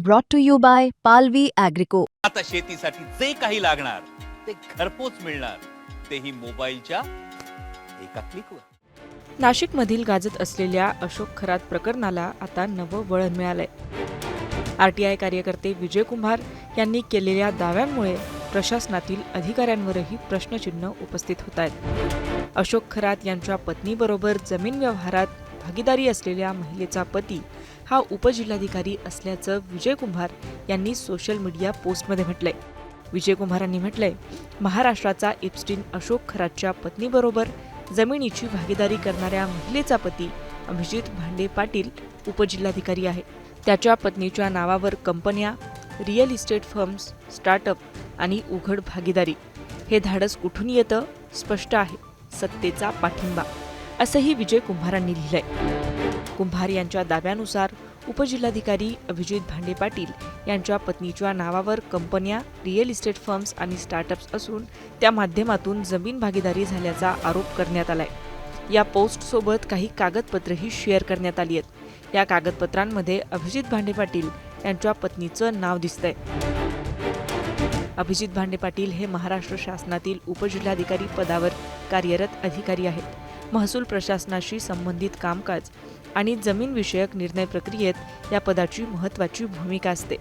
brought to you by Palvi Agrico. आता शेतीसाठी जे काही लागणार ते घरपोच मिळणार, तेही मोबाईलच्या एका क्लिकवर. नाशिकमधील गाजत असलेल्या अशोक खरात प्रकरणाला आता नवं वळण मिळालंय. आरटीआय कार्यकर्ते विजय कुंभार यांनी केलेल्या दाव्यांमुळे प्रशासनातील अधिकाऱ्यांवरही प्रश्नचिन्ह उपस्थित होत आहेत. अशोक खरात यांच्या पत्नीबरोबर जमीन व्यवहारात भागीदारी असलेल्या महिलेचा पती हा उपजिल्हाधिकारी असल्याचं विजय कुंभार यांनी सोशल मीडिया पोस्टमध्ये म्हटलंय. विजय कुंभारांनी म्हटलंय, महाराष्ट्राचा इप्स्टिन अशोक खरातच्या पत्नीबरोबर जमिनीची भागीदारी करणाऱ्या महिलेचा पती अभिजित भांडे पाटील उपजिल्हाधिकारी आहे. त्याच्या पत्नीच्या नावावर कंपन्या, रिअल इस्टेट फर्म्स, स्टार्टअप आणि उघड भागीदारी. हे धाडस कुठून येतं? स्पष्ट आहे, सत्तेचा पाठिंबा, असंही विजय कुंभारांनी लिहिलंय. कुंभार यांच्या दाव्यानुसार उपजिल्हाधिकारी अभिजित भांडे पाटील यांच्या पत्नीच्या नावावर कंपन्या, रिअल इस्टेट फर्म्स आणि स्टार्टअप्स असून त्या माध्यमातून जमीन भागीदारी झाल्याचा आरोप करण्यात आलाय. या पोस्टसोबत काही कागदपत्रही शेअर करण्यात आली आहेत. या कागदपत्रांमध्ये अभिजित भांडे पाटील यांच्या पत्नीचं नाव दिसतंय. अभिजित भांडे पाटील हे महाराष्ट्र शासनातील उपजिल्हाधिकारी पदावर कार्यरत अधिकारी आहेत. महसूल प्रशासनाशी संबंधित कामकाज आणि जमीनविषयक निर्णय प्रक्रियेत या पदाची महत्त्वाची भूमिका असते.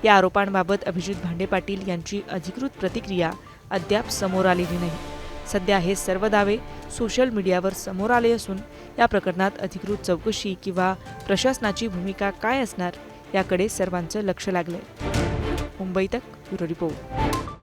या आरोपांबाबत अभिजित भांडे पाटील यांची अधिकृत प्रतिक्रिया अद्याप समोर आलेली नाही. सध्या हे सर्व दावे सोशल मीडियावर समोर आले असून या प्रकरणात अधिकृत चौकशी किंवा प्रशासनाची भूमिका काय असणार याकडे सर्वांचं लक्ष लागलंय. मुंबई तक ब्युरो रिपोर्ट.